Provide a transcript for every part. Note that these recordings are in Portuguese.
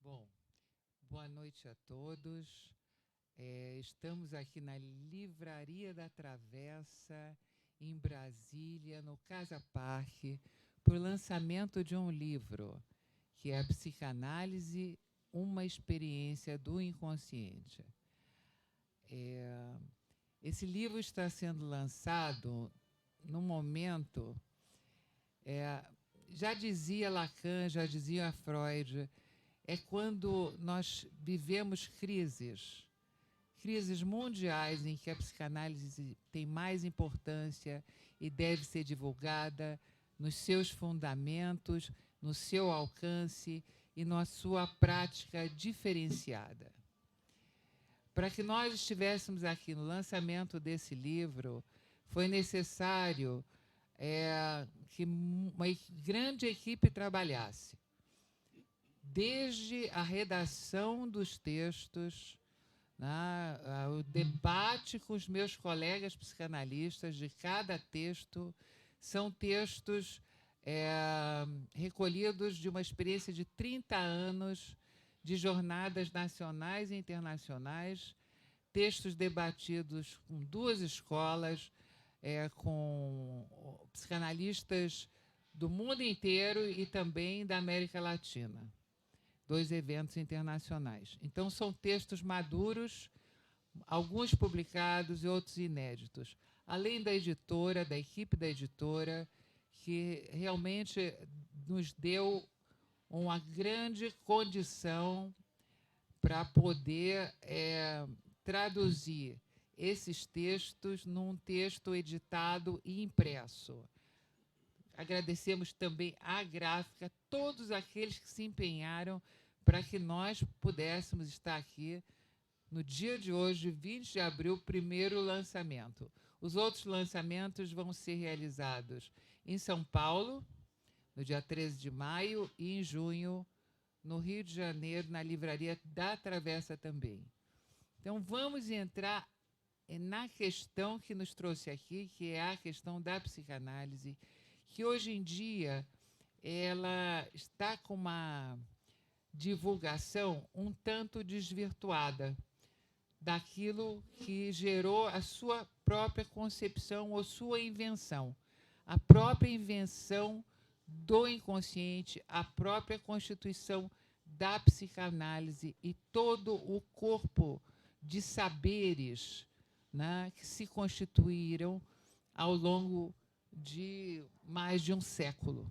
Bom, boa noite a todos. Estamos aqui na Livraria da Travessa, em Brasília, no Casa Parque, para o lançamento de um livro, que é a Psicanálise, uma experiência do inconsciente. Esse livro está sendo lançado no momento, já dizia Lacan, já dizia Freud, é quando nós vivemos crises mundiais em que a psicanálise tem mais importância e deve ser divulgada nos seus fundamentos, no seu alcance e na sua prática diferenciada. Para que nós estivéssemos aqui no lançamento desse livro, foi necessário que uma grande equipe trabalhasse, desde a redação dos textos, né, o debate com os meus colegas psicanalistas de cada texto. São textos recolhidos de uma experiência de 30 anos de jornadas nacionais e internacionais, textos debatidos com 2 escolas, com psicanalistas do mundo inteiro e também da América Latina. 2 eventos internacionais. Então, são textos maduros, alguns publicados e outros inéditos. Além da editora, da equipe da editora, que realmente nos deu uma grande condição para poder traduzir esses textos num texto editado e impresso. Agradecemos também à gráfica, todos aqueles que se empenharam para que nós pudéssemos estar aqui no dia de hoje, 20 de abril, primeiro lançamento. Os outros lançamentos vão ser realizados em São Paulo, no dia 13 de maio, e em junho, no Rio de Janeiro, na Livraria da Travessa também. Então, vamos entrar na questão que nos trouxe aqui, que é a questão da psicanálise, que hoje em dia ela está com uma divulgação um tanto desvirtuada daquilo que gerou a sua própria concepção ou sua invenção, a própria invenção do inconsciente, a própria constituição da psicanálise e todo o corpo de saberes, né, que se constituíram ao longo de mais de um século.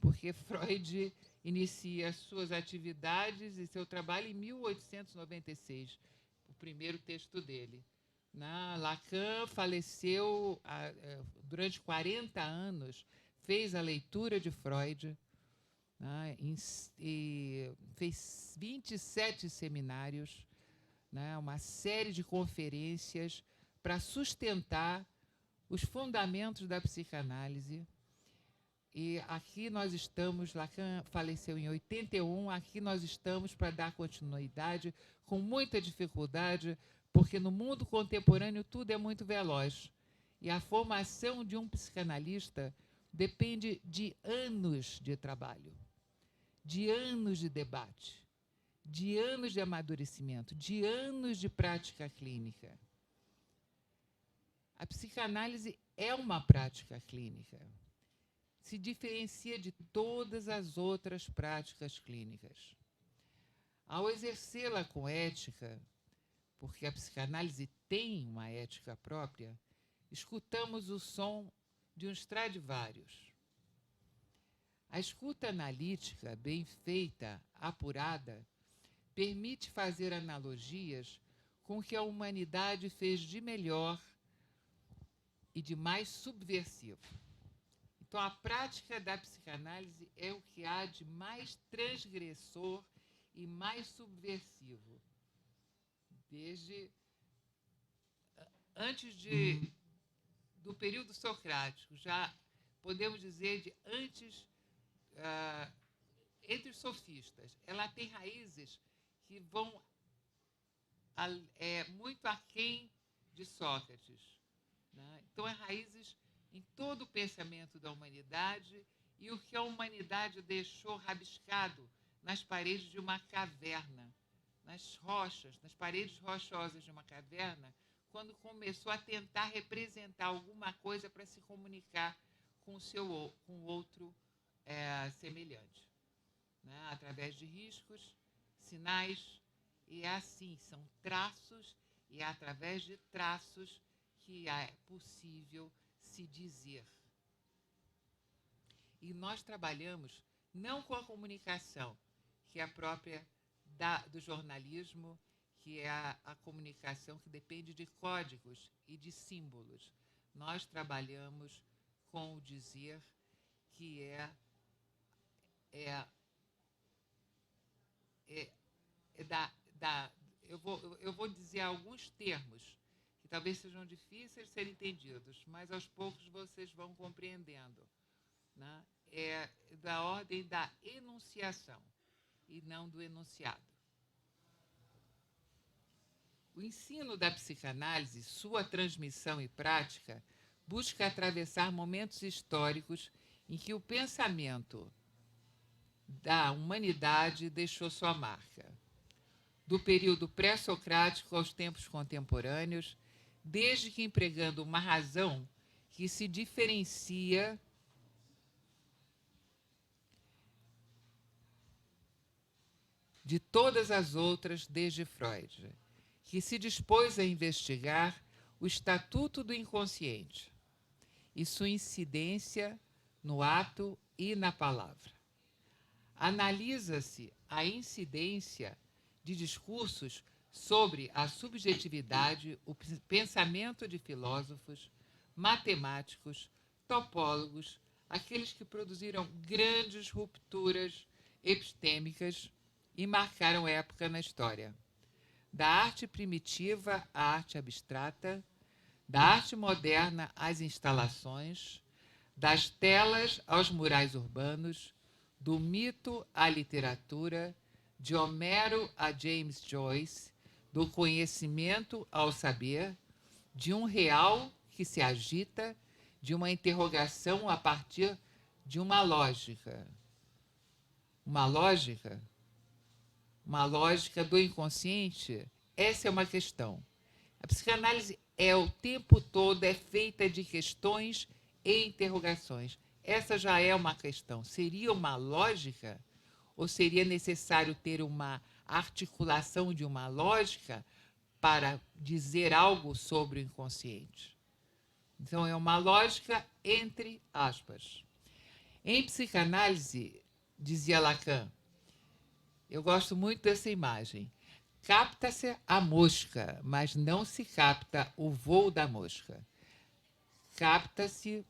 Porque Freud inicia suas atividades e seu trabalho em 1896, o primeiro texto dele. Lacan faleceu durante 40 anos, fez a leitura de Freud, e fez 27 seminários, uma série de conferências para sustentar os fundamentos da psicanálise. E aqui nós estamos, Lacan faleceu em 81, aqui nós estamos para dar continuidade, com muita dificuldade, porque no mundo contemporâneo tudo é muito veloz. E a formação de um psicanalista depende de anos de trabalho, de anos de debate, de anos de amadurecimento, de anos de prática clínica. A psicanálise é uma prática clínica. Se diferencia de todas as outras práticas clínicas. Ao exercê-la com ética, porque a psicanálise tem uma ética própria, escutamos o som de um Stradivarius. A escuta analítica, bem feita, apurada, permite fazer analogias com o que a humanidade fez de melhor e de mais subversivo. Então, a prática da psicanálise é o que há de mais transgressor e mais subversivo. Desde antes do período socrático, já podemos dizer de antes, entre os sofistas. Ela tem raízes que vão muito aquém de Sócrates. Então, é raízes em todo o pensamento da humanidade e o que a humanidade deixou rabiscado nas paredes de uma caverna, nas rochas, nas paredes rochosas de uma caverna, quando começou a tentar representar alguma coisa para se comunicar com o outro semelhante, né? Através de riscos, sinais, e é assim, são traços, e é através de traços que é possível se dizer. E nós trabalhamos não com a comunicação, que é a própria do jornalismo, que é a comunicação que depende de códigos e de símbolos. Nós trabalhamos com o dizer, que é eu vou dizer alguns termos que talvez sejam difíceis de serem entendidos, mas aos poucos vocês vão compreendendo, né? É da ordem da enunciação e não do enunciado. O ensino da psicanálise, sua transmissão e prática, busca atravessar momentos históricos em que o pensamento da humanidade deixou sua marca. Do período pré-socrático aos tempos contemporâneos, desde que empregando uma razão que se diferencia de todas as outras desde Freud, que se dispôs a investigar o estatuto do inconsciente e sua incidência no ato e na palavra. Analisa-se a incidência de discursos sobre a subjetividade, o pensamento de filósofos, matemáticos, topólogos, aqueles que produziram grandes rupturas epistêmicas e marcaram época na história. Da arte primitiva à arte abstrata, da arte moderna às instalações, das telas aos murais urbanos, do mito à literatura, de Homero a James Joyce, do conhecimento ao saber, de um real que se agita, de uma interrogação a partir de uma lógica. Uma lógica? Uma lógica do inconsciente? Essa é uma questão. A psicanálise o tempo todo é feita de questões e interrogações. Essa já é uma questão. Seria uma lógica? Ou seria necessário ter uma articulação de uma lógica para dizer algo sobre o inconsciente? Então, é uma lógica entre aspas. Em psicanálise, dizia Lacan, eu gosto muito dessa imagem, capta-se a mosca, mas não se capta o voo da mosca. Capta-se...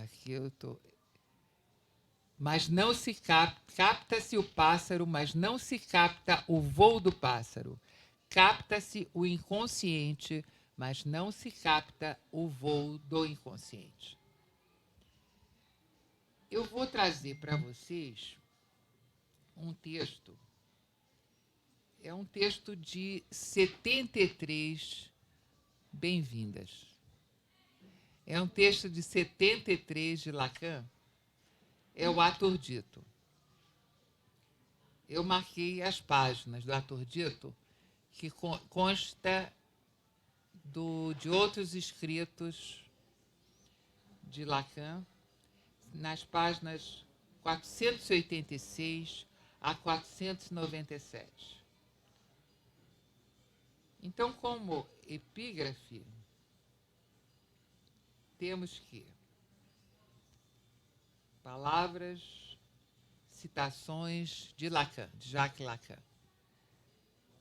Aqui eu estou... Mas não se capta-se o pássaro, mas não se capta o voo do pássaro. Capta-se o inconsciente, mas não se capta o voo do inconsciente. Eu vou trazer para vocês um texto. É um texto de 73 bem-vindas. É um texto de 73 de Lacan. É o Ator Dito. Eu marquei as páginas do Ator Dito, que consta de outros escritos de Lacan, nas páginas 486 a 497. Então, como epígrafe, temos que palavras, citações de Lacan, de Jacques Lacan,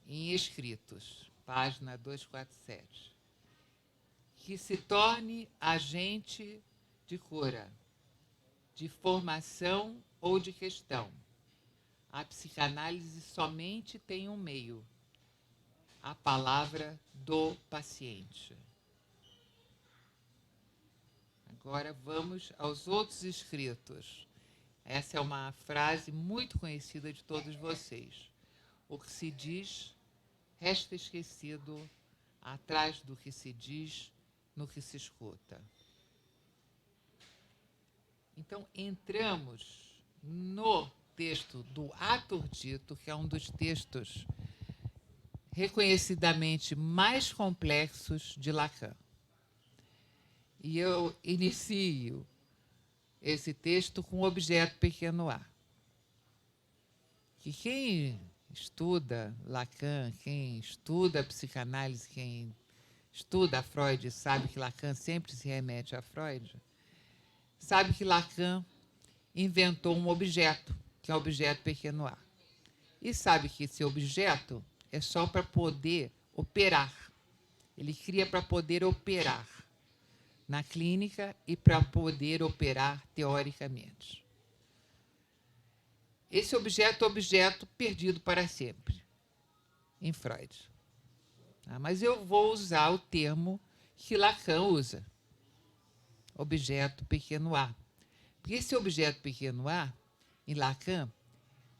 em escritos, página 247, que se torne agente de cura, de formação ou de questão. A psicanálise somente tem um meio, a palavra do paciente. Agora vamos aos outros escritos. Essa é uma frase muito conhecida de todos vocês. O que se diz resta esquecido atrás do que se diz, no que se escuta. Então, entramos no texto do Ator Dito, que é um dos textos reconhecidamente mais complexos de Lacan. E eu inicio esse texto com o objeto pequeno a. Que quem estuda Lacan, quem estuda a psicanálise, quem estuda Freud, sabe que Lacan sempre se remete a Freud, sabe que Lacan inventou um objeto, que é o objeto pequeno a. E sabe que esse objeto é só para poder operar. Ele cria para poder operar na clínica e para poder operar teoricamente. Esse objeto é objeto perdido para sempre, em Freud. Mas eu vou usar o termo que Lacan usa, objeto pequeno a. Porque esse objeto pequeno a, em Lacan,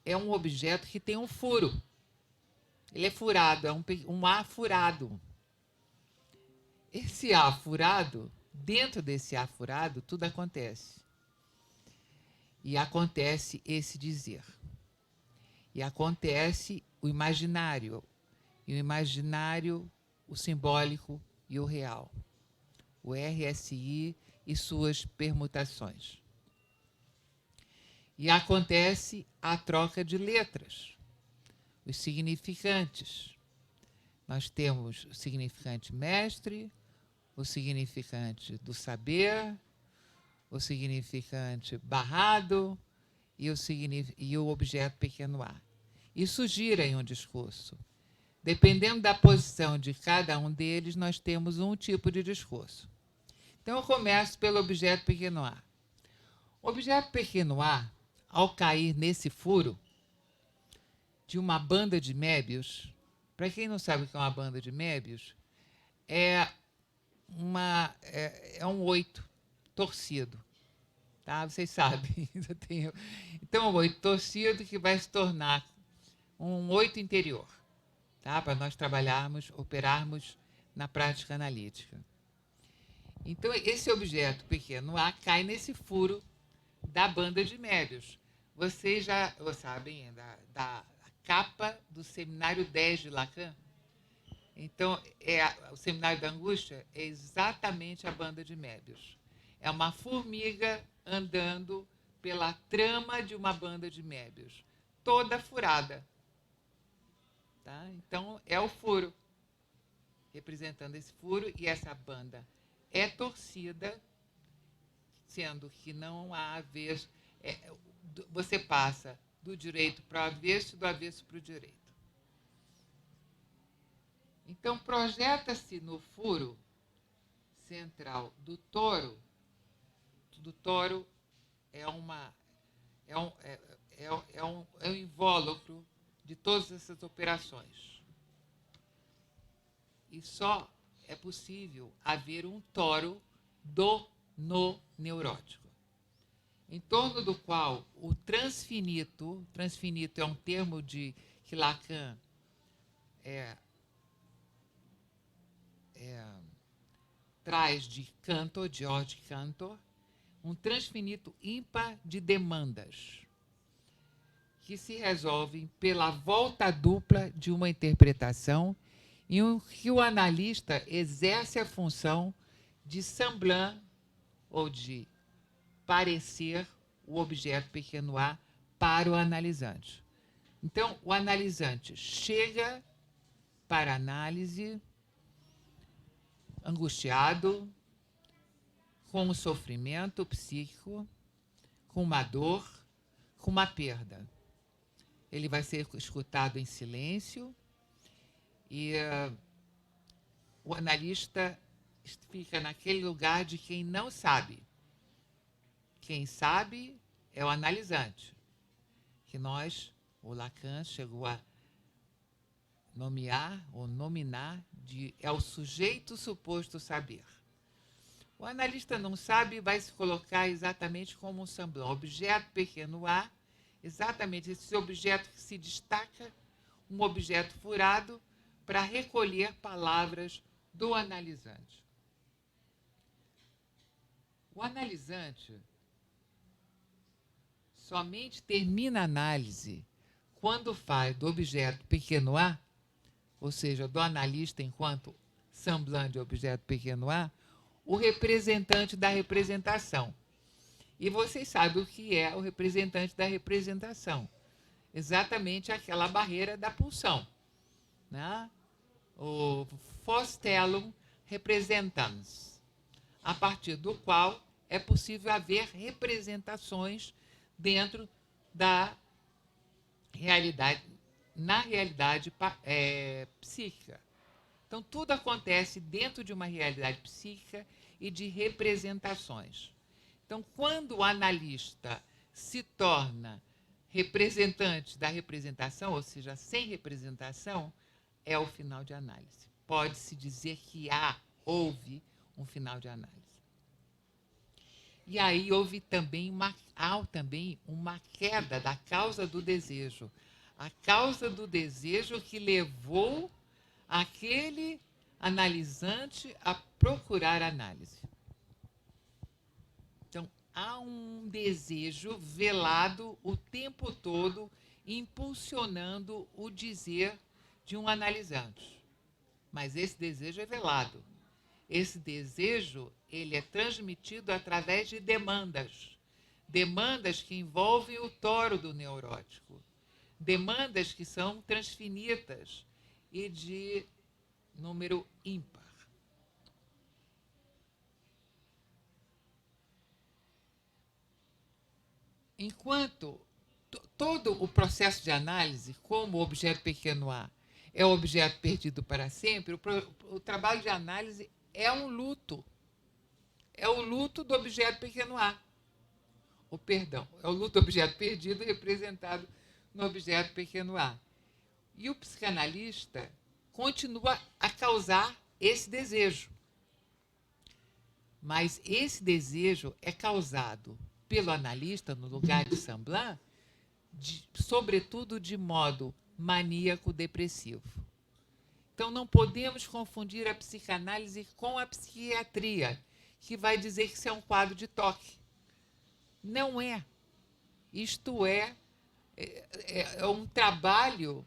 é um objeto que tem um furo. Ele é furado, é um A furado. Esse A furado, dentro desse A furado, tudo acontece. E acontece esse dizer. E acontece o imaginário. E o imaginário, o simbólico e o real. O RSI e suas permutações. E acontece a troca de letras, os significantes. Nós temos o significante mestre, o significante do saber, o significante barrado e o objeto pequeno a. Isso gira em um discurso. Dependendo da posição de cada um deles, nós temos um tipo de discurso. Então, eu começo pelo objeto pequeno a. O objeto pequeno a, ao cair nesse furo de uma banda de Mébius, para quem não sabe o que é uma banda de Mébius, é um 8 torcido. Tá? Vocês sabem. Então, é um 8 torcido que vai se tornar um 8 interior, tá? Para nós trabalharmos, operarmos na prática analítica. Então, esse objeto pequeno a cai nesse furo da banda de Mébius. Vocês já sabem da capa do Seminário 10 de Lacan? Então, o Seminário da Angústia é exatamente a banda de Mébius. É uma formiga andando pela trama de uma banda de Mébius, toda furada. Tá? Então, é o furo, representando esse furo, e essa banda é torcida, sendo que não há avesso. Você passa do direito para o avesso e do avesso para o direito. Então, projeta-se no furo central do touro. Do touro é um invólucro de todas essas operações. E só é possível haver um toro no neurótico, em torno do qual o transfinito é um termo que Lacan traz de Cantor, George Cantor, um transfinito ímpar de demandas, que se resolvem pela volta dupla de uma interpretação em que o analista exerce a função de semblant, ou de parecer o objeto pequeno a para o analisante. Então, o analisante chega para a análise angustiado, com um sofrimento psíquico, com uma dor, com uma perda. Ele vai ser escutado em silêncio e o analista fica naquele lugar de quem não sabe. Quem sabe é o analisante, que o Lacan chegou a nomear ou nominar é o sujeito suposto saber. O analista não sabe, vai se colocar exatamente como um semblant, objeto pequeno a, exatamente esse objeto que se destaca, um objeto furado para recolher palavras do analisante. O analisante somente termina a análise quando faz do objeto pequeno a, ou seja, do analista enquanto semblant de objeto pequeno a, o representante da representação. E vocês sabem o que é o representante da representação. Exatamente aquela barreira da pulsão, né? O Forstellung Representans, a partir do qual é possível haver representações dentro da realidade, na realidade psíquica. Então, tudo acontece dentro de uma realidade psíquica e de representações. Então, quando o analista se torna representante da representação, ou seja, sem representação, é o final de análise. Pode-se dizer que houve um final de análise. E aí houve também uma queda da causa do desejo. A causa do desejo que levou aquele analisante a procurar análise. Então, há um desejo velado o tempo todo, impulsionando o dizer de um analisante. Mas esse desejo é velado. Esse desejo, ele é transmitido através de demandas. Demandas que envolvem o toro do neurótico. Demandas que são transfinitas e de número ímpar. Enquanto todo o processo de análise, como o objeto pequeno a é o objeto perdido para sempre, o trabalho de análise é um luto. É o luto do objeto pequeno a. É o luto do objeto perdido representado no objeto pequeno a. E o psicanalista continua a causar esse desejo. Mas esse desejo é causado pelo analista, no lugar de semblant, sobretudo de modo maníaco-depressivo. Então, não podemos confundir a psicanálise com a psiquiatria, que vai dizer que isso é um quadro de toque. Não é. Isto é um trabalho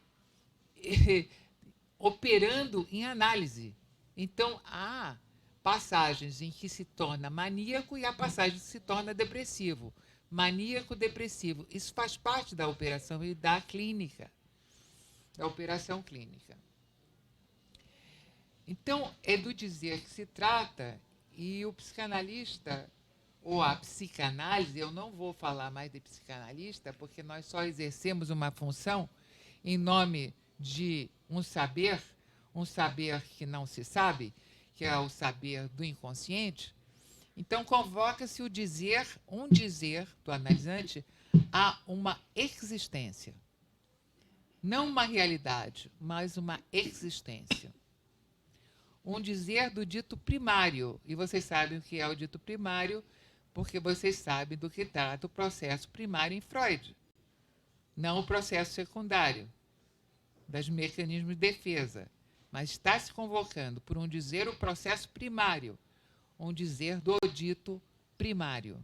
operando em análise. Então, há passagens em que se torna maníaco e há passagens que se torna depressivo. Maníaco, depressivo. Isso faz parte da operação e da clínica, da operação clínica. Então, é do dizer que se trata, e o psicanalista, ou a psicanálise, eu não vou falar mais de psicanalista, porque nós só exercemos uma função em nome de um saber que não se sabe, que é o saber do inconsciente. Então, convoca-se um dizer do analisante a uma existência. Não uma realidade, mas uma existência. Um dizer do dito primário. E vocês sabem o que é o dito primário, porque vocês sabem do que trata o processo primário em Freud. Não o processo secundário, dos mecanismos de defesa. Mas está se convocando por um dizer o processo primário, um dizer do dito primário.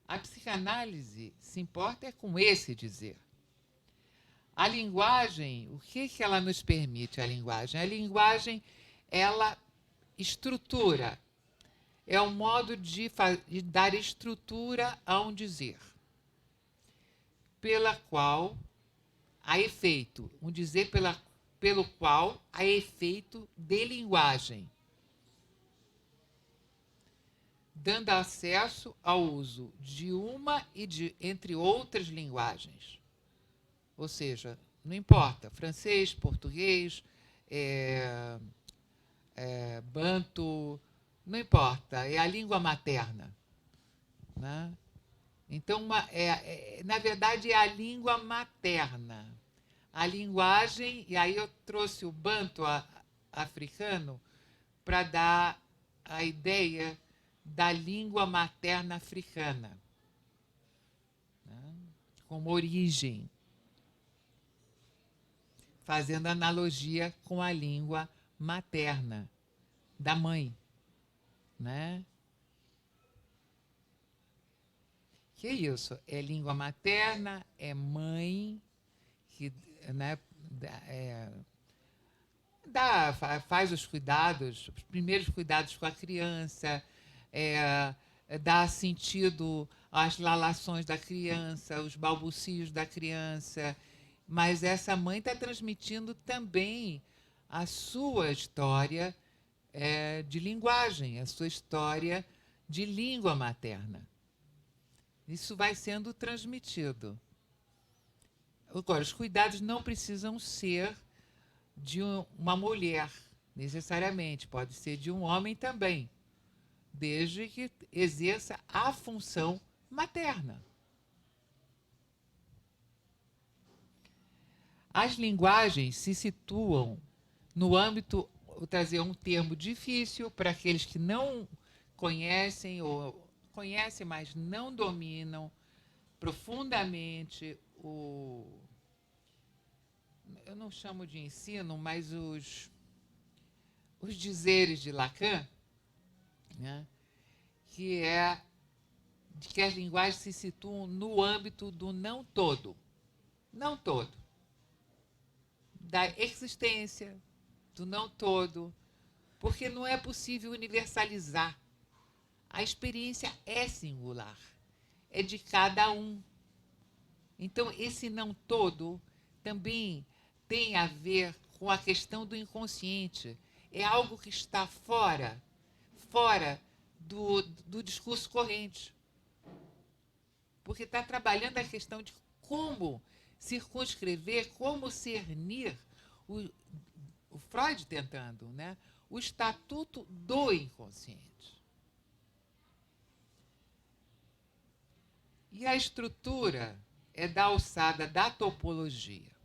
A psicanálise se importa com esse dizer. A linguagem, o que ela nos permite, a linguagem? A linguagem, ela estrutura, é um modo de dar estrutura a um dizer, pela qual há efeito, um dizer pelo qual há efeito de linguagem, dando acesso ao uso de uma e entre outras linguagens. Ou seja, não importa, francês, português, banto, não importa, é a língua materna. Né? Então, na verdade, é a língua materna. A linguagem, e aí eu trouxe o banto africano para dar a ideia da língua materna africana, né? Como origem, fazendo analogia com a língua materna da mãe, né? Que é isso? É língua materna, é mãe, que, né, faz os cuidados, os primeiros cuidados com a criança, dá sentido às lalações da criança, os balbucios da criança, mas essa mãe está transmitindo também a sua história de linguagem, a sua história de língua materna. Isso vai sendo transmitido. Agora, os cuidados não precisam ser de uma mulher, necessariamente, pode ser de um homem também, desde que exerça a função materna. As linguagens se situam no âmbito, vou trazer um termo difícil para aqueles que não conhecem ou conhecem, mas não dominam profundamente eu não chamo de ensino, mas os dizeres de Lacan, né, que é de que as linguagens se situam no âmbito do não todo. Não todo. Da existência, do não todo, porque não é possível universalizar. A experiência é singular, é de cada um. Então, esse não todo também tem a ver com a questão do inconsciente. É algo que está fora do discurso corrente. Porque está trabalhando a questão de como circunscrever, como cernir, o Freud tentando, né, o estatuto do inconsciente. E a estrutura é da alçada da topologia.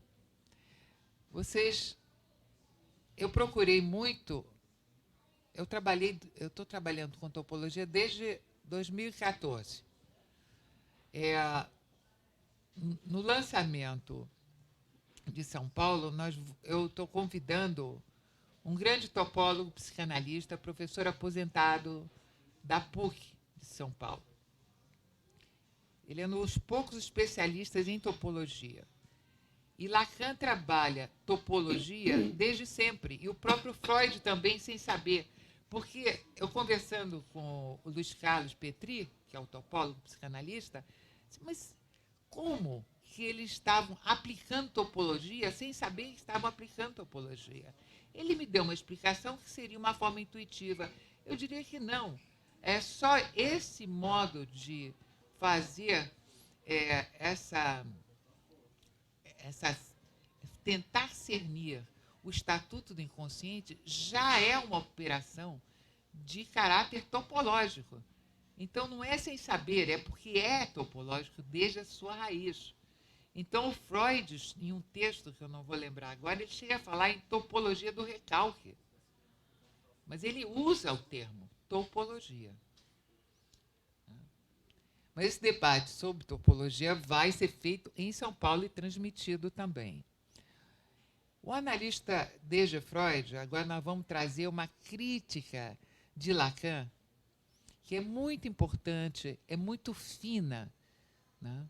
Eu procurei muito, eu estou trabalhando com topologia desde 2014. No lançamento de São Paulo, eu estou convidando um grande topólogo psicanalista, professor aposentado da PUC de São Paulo. Ele é um dos poucos especialistas em topologia. E Lacan trabalha topologia desde sempre. E o próprio Freud também, sem saber. Porque eu conversando com o Luiz Carlos Petri, que é o topólogo psicanalista, mas como que eles estavam aplicando topologia sem saber que estavam aplicando topologia? Ele me deu uma explicação que seria uma forma intuitiva. Eu diria que não. É só esse modo de fazer tentar cernir o estatuto do inconsciente já é uma operação de caráter topológico. Então, não é sem saber, é porque é topológico desde a sua raiz. Então, o Freud, em um texto que eu não vou lembrar agora, ele chega a falar em topologia do recalque. Mas ele usa o termo topologia. Mas esse debate sobre topologia vai ser feito em São Paulo e transmitido também. O analista desde Freud, agora nós vamos trazer uma crítica de Lacan, que é muito importante, é muito fina, né?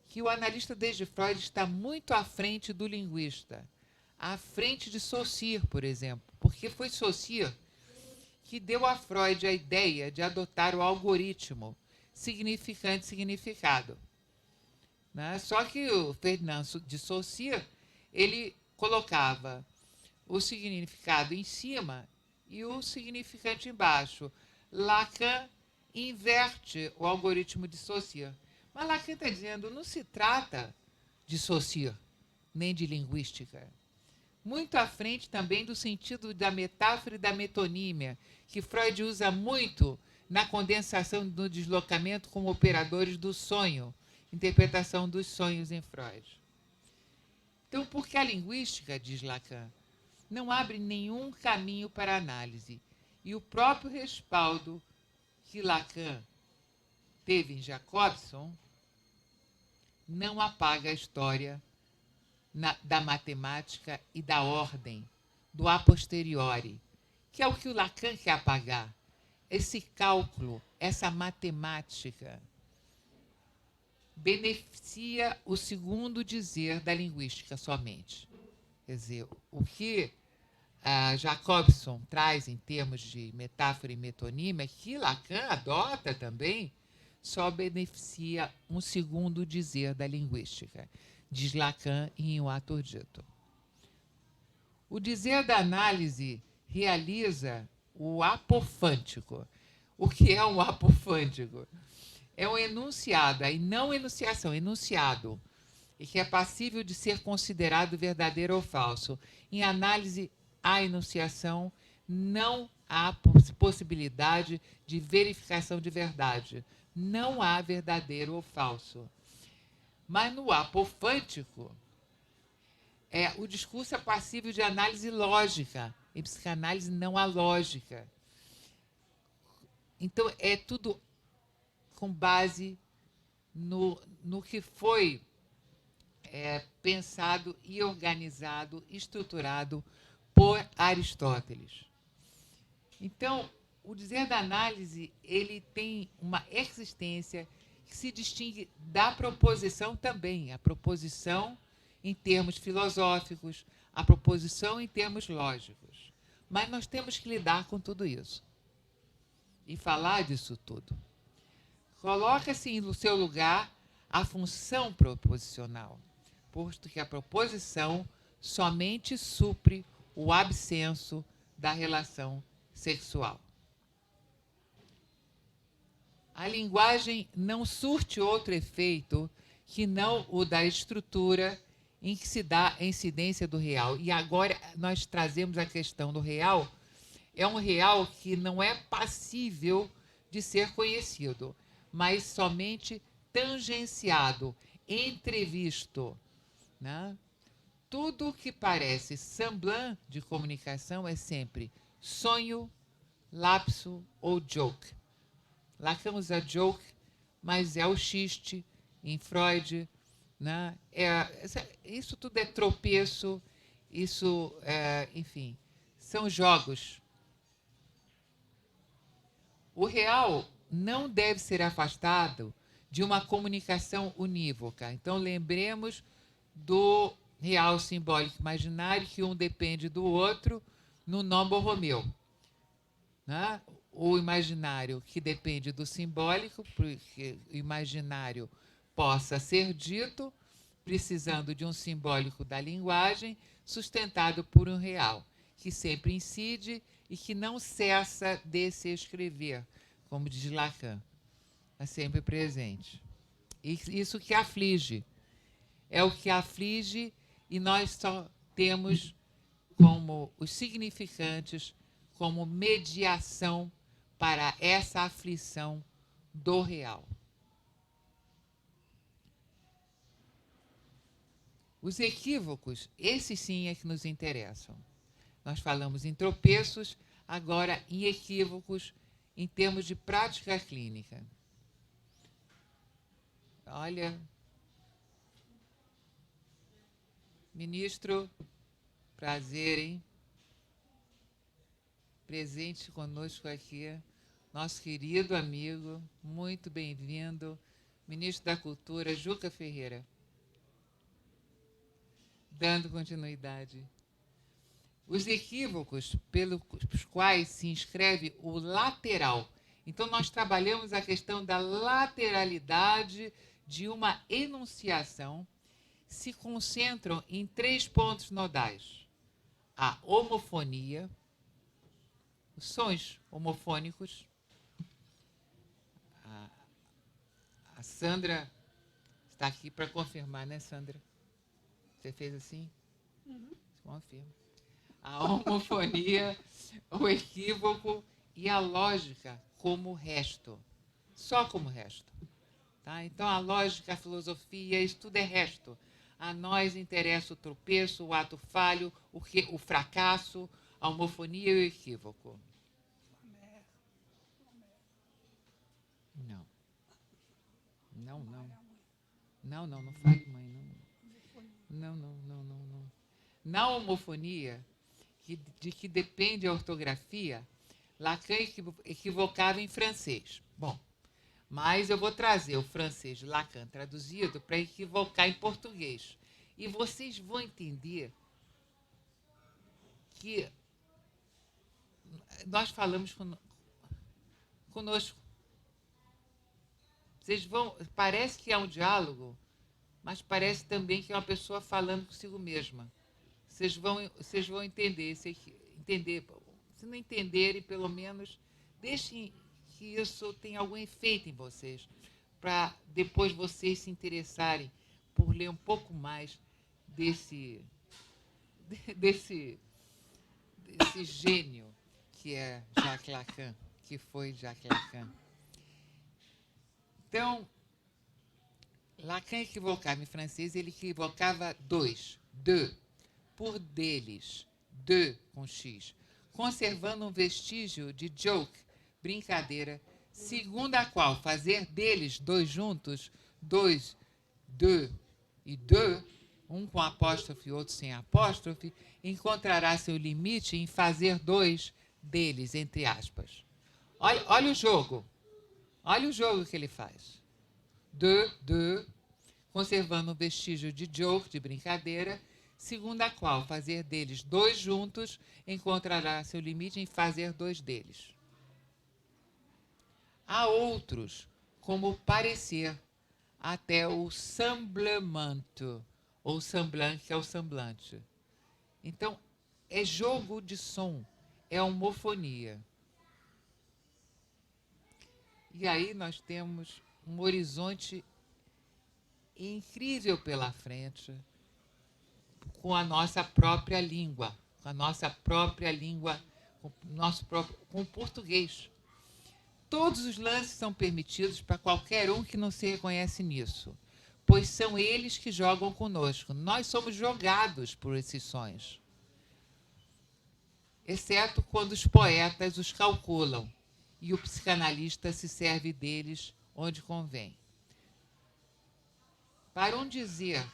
Que o analista desde Freud está muito à frente do linguista, à frente de Saussure, por exemplo, porque foi Saussure que deu a Freud a ideia de adotar o algoritmo significante-significado. Né? Só que o Ferdinand de Saussure, ele colocava o significado em cima e o significante embaixo. Lacan inverte o algoritmo de Saussure. Mas Lacan está dizendo, não se trata de Saussure, nem de linguística. Muito à frente também do sentido da metáfora e da metonímia, que Freud usa muito na condensação do deslocamento como operadores do sonho, interpretação dos sonhos em Freud. Então, porque a linguística, diz Lacan, não abre nenhum caminho para a análise, e o próprio respaldo que Lacan teve em Jacobson não apaga a história da matemática e da ordem, do a posteriori, que é o que o Lacan quer apagar. Esse cálculo, essa matemática, beneficia o segundo dizer da linguística somente. Quer dizer, o que Jacobson traz em termos de metáfora e metonímia, que Lacan adota também, só beneficia um segundo dizer da linguística, diz Lacan em O Ato Dito. O dizer da análise realiza o apofântico. O que é um apofântico? É um enunciado, e não enunciação, enunciado, e que é passível de ser considerado verdadeiro ou falso. Em análise à enunciação, não há possibilidade de verificação de verdade. Não há verdadeiro ou falso. Mas no apofântico, o discurso é passível de análise lógica. Em psicanálise não há lógica. Então, é tudo com base no que foi pensado e organizado, estruturado por Aristóteles. Então, o dizer da análise, ele tem uma existência que se distingue da proposição também. A proposição em termos filosóficos, a proposição em termos lógicos. Mas nós temos que lidar com tudo isso e falar disso tudo. Coloca-se no seu lugar a função proposicional, posto que a proposição somente supre o absenso da relação sexual. A linguagem não surte outro efeito que não o da estrutura em que se dá a incidência do real. E agora nós trazemos a questão do real. É um real que não é passível de ser conhecido, mas somente tangenciado, entrevisto. Né? Tudo que parece semblant de comunicação é sempre sonho, lapso ou joke. Lacan usa joke, mas é o xiste em Freud. Né? Isso tudo é tropeço, isso, enfim, são jogos. O real não deve ser afastado de uma comunicação unívoca. Então, lembremos do real simbólico imaginário, que um depende do outro no nombre Romeu. Né? O imaginário que depende do simbólico, porque o imaginário possa ser dito, precisando de um simbólico da linguagem, sustentado por um real, que sempre incide e que não cessa de se escrever, como diz Lacan, é sempre presente. E isso que aflige, é o que aflige, e nós só temos como os significantes, como mediação para essa aflição do real. Os equívocos, esses sim é que nos interessam. Nós falamos em tropeços, agora em equívocos em termos de prática clínica. Olha, ministro, prazer, hein? Presente conosco aqui, nosso querido amigo, muito bem-vindo, ministro da Cultura, Juca Ferreira. Dando continuidade. Os equívocos pelos quais se inscreve o lateral. Então, nós trabalhamos a questão da lateralidade de uma enunciação, se concentram em 3 pontos nodais. A homofonia, os sons homofônicos. A Sandra está aqui para confirmar, né, Sandra? Você fez assim? Uhum. Confirma. A homofonia, o equívoco e a lógica como resto. Só como resto. Tá? Então, a lógica, a filosofia, isso tudo é resto. A nós interessa o tropeço, o ato falho, o fracasso, a homofonia e o equívoco. Não. Não fale, mãe. Não. Na homofonia, de que depende a ortografia, Lacan equivocava em francês. Bom, Mas eu vou trazer o francês de Lacan traduzido para equivocar em português. E vocês vão entender que nós falamos conosco. Vocês vão. Parece que é um diálogo, mas parece também que é uma pessoa falando consigo mesma. Vocês vão entender. Se não entenderem, pelo menos deixem que isso tenha algum efeito em vocês, para depois vocês se interessarem por ler um pouco mais desse, desse, desse gênio que é Jacques Lacan, que foi Jacques Lacan. Então, Lacan equivocava em francês, ele equivocava de, por deles, de com X, conservando um vestígio de joke, brincadeira, segundo a qual fazer deles dois juntos, dois, de e de, um com apóstrofe e outro sem apóstrofe, encontrará seu limite em fazer dois deles, entre aspas. Olha o jogo. Olha o jogo que ele faz. De, conservando um vestígio de joke, de brincadeira, segundo a qual fazer deles dois juntos encontrará seu limite em fazer dois deles. Há outros, como o parecer, até o semblement, ou semblant, que é o semblante. Então, é jogo de som, é homofonia. E aí nós temos um horizonte incrível pela frente, com a nossa própria língua, com a nossa própria língua, com o português. Todos os lances são permitidos para qualquer um que não se reconhece nisso, pois são eles que jogam conosco. Nós somos jogados por esses sonhos, exceto quando os poetas os calculam e o psicanalista se serve deles onde convém. Para um dizer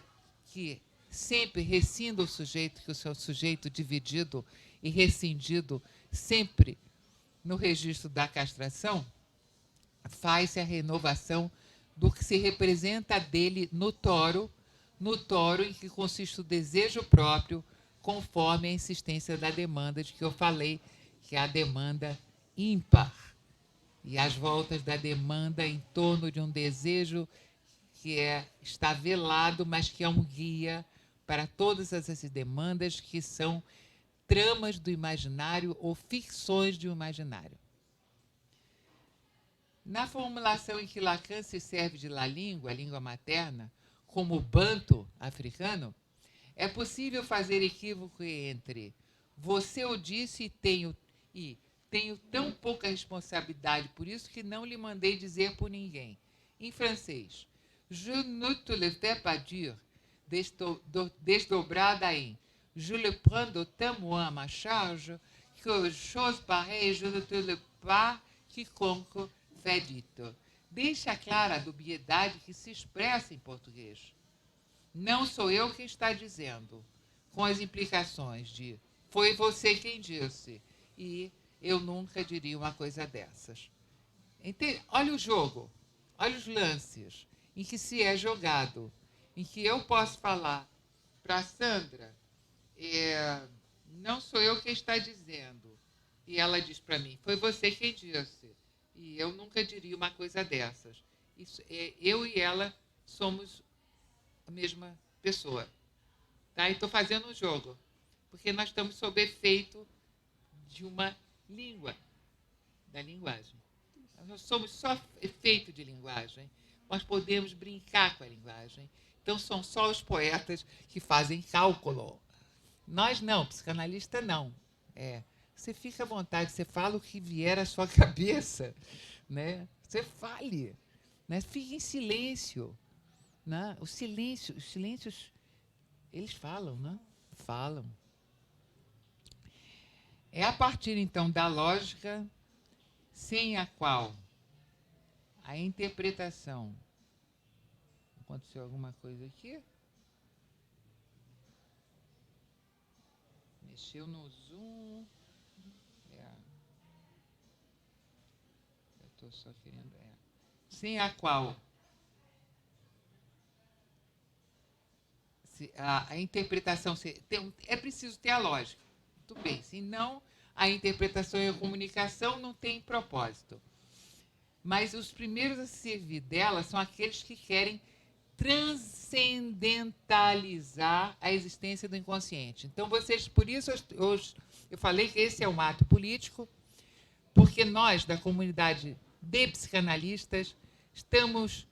que sempre rescinda o sujeito, que o seu sujeito dividido e rescindido sempre no registro da castração, faz-se a renovação do que se representa dele no toro em que consiste o desejo próprio, conforme a insistência da demanda de que eu falei, que é a demanda ímpar, e as voltas da demanda em torno de um desejo que está velado, mas que é um guia para todas essas demandas que são tramas do imaginário ou ficções do imaginário. Na formulação em que Lacan se serve de la língua, a língua materna, como o banto africano, é possível fazer equívoco entre você o disse e tenho tão pouca responsabilidade por isso que não lhe mandei dizer por ninguém. Em francês, je ne te le fais pas dire, desdobrada em je le prends de témoin à ma charge, que chose pareille je ne te le pas quiconque fait dito. Deixa clara a dubiedade que se expressa em português. Não sou eu quem está dizendo, com as implicações de foi você quem disse, e eu nunca diria uma coisa dessas. Olha o jogo, olha os lances em que se é jogado, em que eu posso falar para a Sandra, não sou eu quem está dizendo, e ela diz para mim, foi você quem disse, e eu nunca diria uma coisa dessas. Eu e ela somos a mesma pessoa. Tá? E estou fazendo um jogo, porque nós estamos sob efeito de uma língua, da linguagem. Nós somos só efeito de linguagem. Nós podemos brincar com a linguagem. Então são só os poetas que fazem cálculo. Nós não, psicanalista não. Você fica à vontade, você fala o que vier à sua cabeça, né? Você fale, né? Fique em silêncio, né? Os silêncios, eles falam, né? Falam. É a partir, então, da lógica sem a qual a interpretação... Aconteceu alguma coisa aqui? Mexeu no Zoom. Eu estou só querendo... sem a qual a interpretação... É preciso ter a lógica. Muito bem, senão a interpretação e a comunicação não têm propósito. Mas os primeiros a servir dela são aqueles que querem transcendentalizar a existência do inconsciente. Então, vocês, por isso eu falei que esse é um ato político, porque nós, da comunidade de psicanalistas, estamos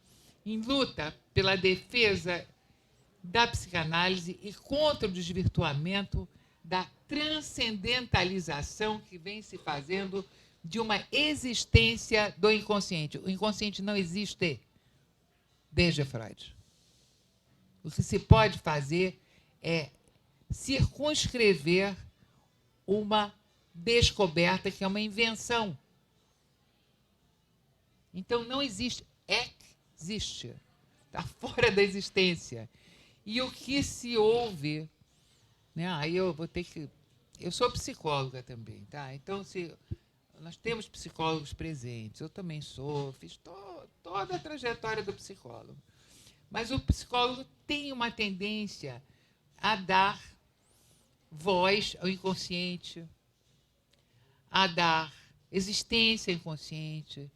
em luta pela defesa da psicanálise e contra o desvirtuamento da transcendentalização que vem se fazendo de uma existência do inconsciente. O inconsciente não existe desde Freud. O que se pode fazer é circunscrever uma descoberta que é uma invenção. Então, não existe. Existe. Está fora da existência. E o que se ouve... Né, aí eu vou ter que... Eu sou psicóloga também, tá? Então, nós temos psicólogos presentes. Eu também sou. Fiz toda a trajetória do psicólogo. Mas o psicólogo tem uma tendência a dar voz ao inconsciente, a dar existência ao inconsciente,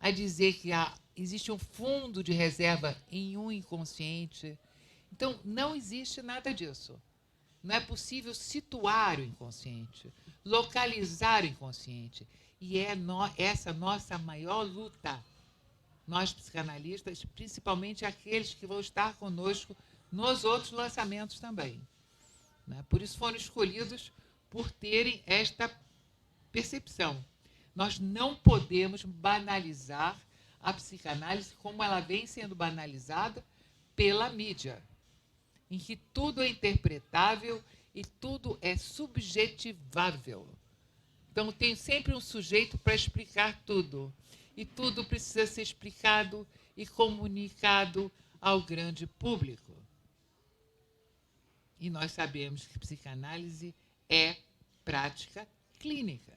a dizer que existe um fundo de reserva em um inconsciente. Então, não existe nada disso. Não é possível situar o inconsciente, localizar o inconsciente. E é essa nossa maior luta. Nós, psicanalistas, principalmente aqueles que vão estar conosco nos outros lançamentos também. Né? Por isso foram escolhidos por terem esta percepção. Nós não podemos banalizar a psicanálise como ela vem sendo banalizada pela mídia, em que tudo é interpretável e tudo é subjetivável. Então, tem sempre um sujeito para explicar tudo. E tudo precisa ser explicado e comunicado ao grande público. E nós sabemos que psicanálise é prática clínica.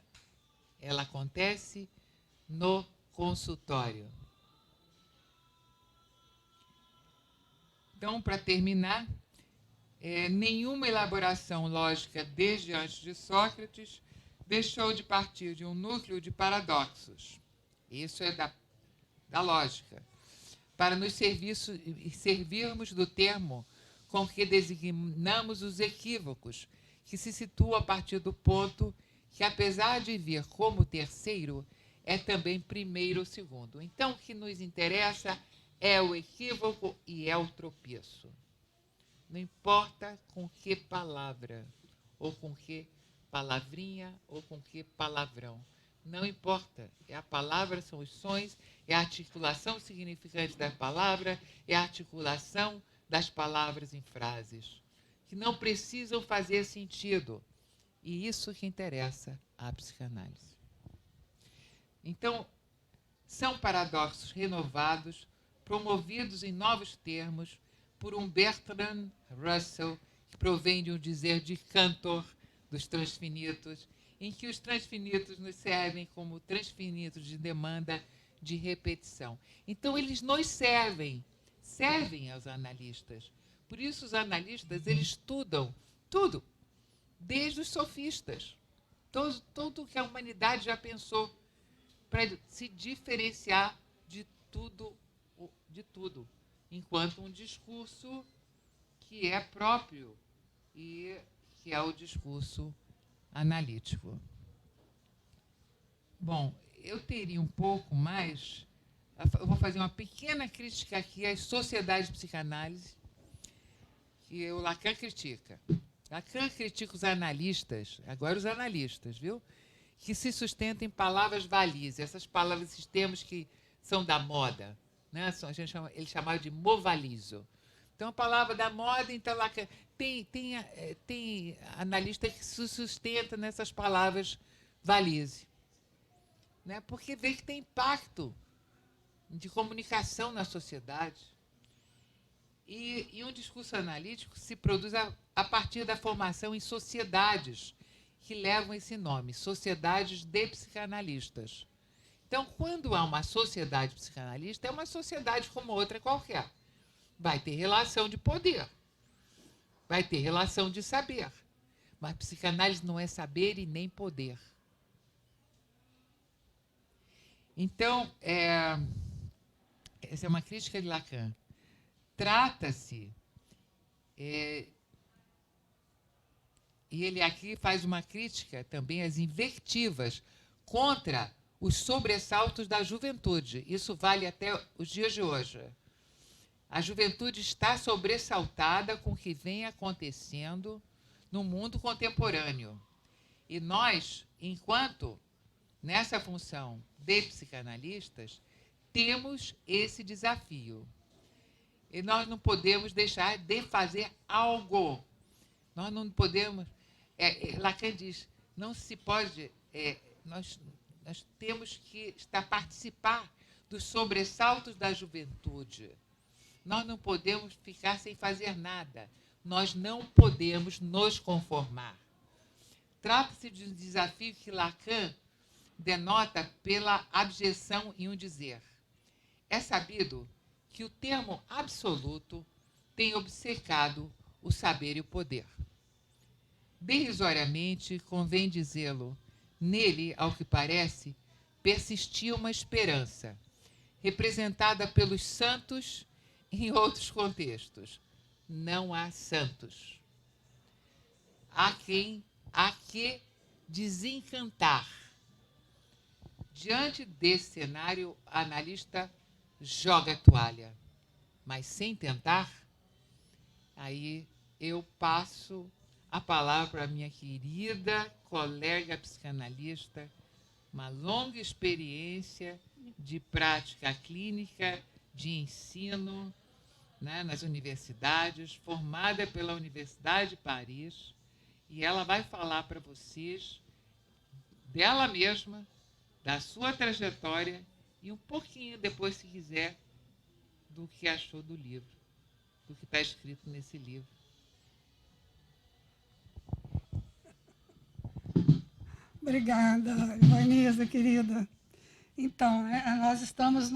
Ela acontece no consultório. Então, para terminar, nenhuma elaboração lógica desde antes de Sócrates deixou de partir de um núcleo de paradoxos. Isso é da lógica. Para nos servirmos do termo com que designamos os equívocos, que se situa a partir do ponto que, apesar de vir como terceiro, é também primeiro ou segundo. Então, o que nos interessa é o equívoco e é o tropeço. Não importa com que palavra, ou com que palavrinha, ou com que palavrão. Não importa. É a palavra, são os sons, é a articulação significante da palavra, é a articulação das palavras em frases, que não precisam fazer sentido. E isso que interessa à psicanálise. Então, são paradoxos renovados, promovidos em novos termos por um Bertrand Russell, que provém de um dizer de Cantor, dos transfinitos, em que os transfinitos nos servem como transfinitos de demanda de repetição. Então, eles nos servem aos analistas. Por isso, os analistas, eles estudam tudo, desde os sofistas, tudo que a humanidade já pensou, para se diferenciar de tudo, enquanto um discurso que é próprio e que é o discurso analítico. Bom, eu teria um pouco mais... Eu vou fazer uma pequena crítica aqui às sociedades de psicanálise, que o Lacan critica. Lacan critica os analistas, agora os analistas, viu? Que se sustentam em palavras valizes, essas palavras, esses termos que são da moda, né? Ele chamava de movalizo. Então, a palavra da moda, então, Lacan, tem analista que se sustenta nessas palavras valizes, né? Porque vê que tem impacto de comunicação na sociedade. E um discurso analítico se produz a partir da formação em sociedades que levam esse nome, sociedades de psicanalistas. Então, quando há uma sociedade psicanalista, é uma sociedade como outra qualquer. Vai ter relação de poder, vai ter relação de saber. Mas psicanálise não é saber e nem poder. Então, essa é uma crítica de Lacan. Trata-se, e ele aqui faz uma crítica também às invectivas contra os sobressaltos da juventude. Isso vale até os dias de hoje. A juventude está sobressaltada com o que vem acontecendo no mundo contemporâneo. E nós, enquanto nessa função de psicanalistas, temos esse desafio. E nós não podemos deixar de fazer algo. Nós não podemos... Lacan diz, não se pode... nós temos que participar dos sobressaltos da juventude. Nós não podemos ficar sem fazer nada. Nós não podemos nos conformar. Trata-se de um desafio que Lacan denota pela abjeção em um dizer. É sabido que o termo absoluto tem obcecado o saber e o poder. Derisoriamente, convém dizê-lo, nele, ao que parece, persistia uma esperança, representada pelos santos em outros contextos. Não há santos. Há que desencantar. Diante desse cenário, a analista joga a toalha, mas sem tentar. Aí eu passo a palavra para a minha querida colega psicanalista, uma longa experiência de prática clínica, de ensino, né, nas universidades, formada pela Universidade de Paris, e ela vai falar para vocês dela mesma, da sua trajetória e um pouquinho depois, se quiser, do que achou do livro, do que está escrito nesse livro. Obrigada, Ivanisa, querida. Então, nós estamos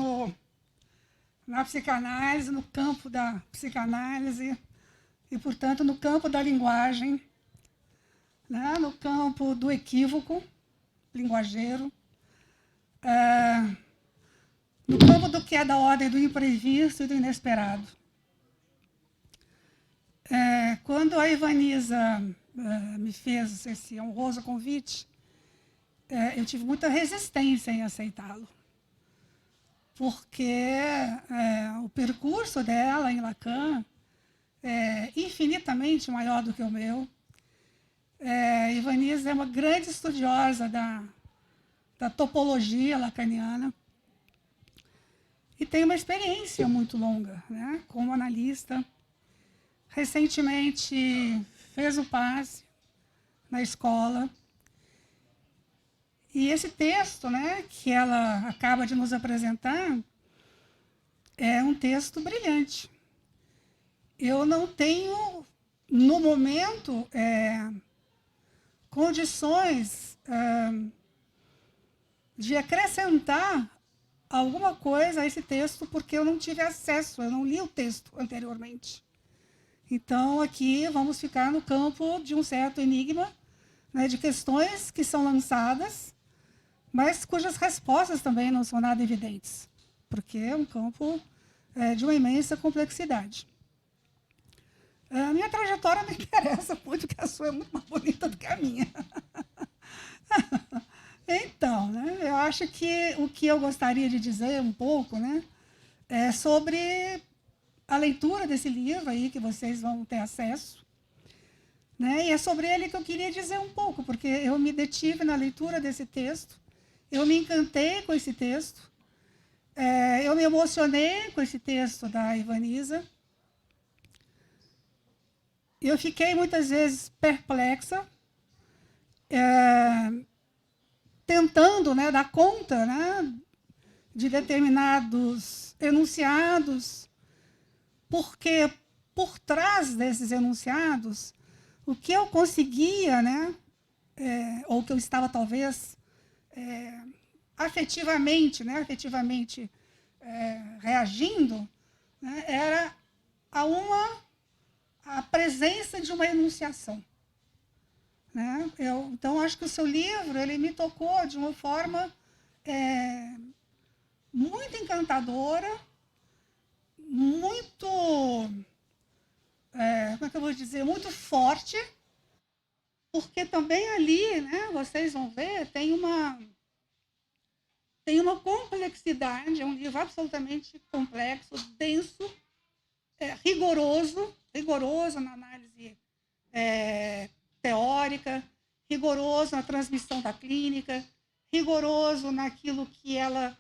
na psicanálise, no campo da psicanálise e, portanto, no campo da linguagem, né, no campo do equívoco linguageiro, no campo do que é da ordem do imprevisto e do inesperado. Quando a Ivanisa me fez esse honroso convite, eu tive muita resistência em aceitá-lo, porque o percurso dela em Lacan é infinitamente maior do que o meu. Ivanisa é uma grande estudiosa da topologia lacaniana e tem uma experiência muito longa, né, como analista. Recentemente fez o passe na escola. E esse texto, né, que ela acaba de nos apresentar é um texto brilhante. Eu não tenho, no momento, condições de acrescentar alguma coisa a esse texto, porque eu não tive acesso, eu não li o texto anteriormente. Então, aqui vamos ficar no campo de um certo enigma, né, de questões que são lançadas, mas cujas respostas também não são nada evidentes, porque é um campo de uma imensa complexidade. A minha trajetória não interessa muito, porque a sua é muito mais bonita do que a minha. Então, né, eu acho que o que eu gostaria de dizer um pouco, né, é sobre a leitura desse livro aí, que vocês vão ter acesso, né, e é sobre ele que eu queria dizer um pouco, porque eu me detive na leitura desse texto, eu me encantei com esse texto, eu me emocionei com esse texto da Ivanisa, eu fiquei muitas vezes perplexa, tentando, né, dar conta, né, de determinados enunciados, porque por trás desses enunciados, o que eu conseguia, né, ou que eu estava talvez afetivamente, né, reagindo, né, era a presença de uma enunciação. Né? Então, acho que o seu livro ele me tocou de uma forma muito encantadora, muito, como é que eu vou dizer, muito forte, porque também ali, né, vocês vão ver, tem uma complexidade, é um livro absolutamente complexo, denso, rigoroso na análise teórica, rigoroso na transmissão da clínica, rigoroso naquilo que ela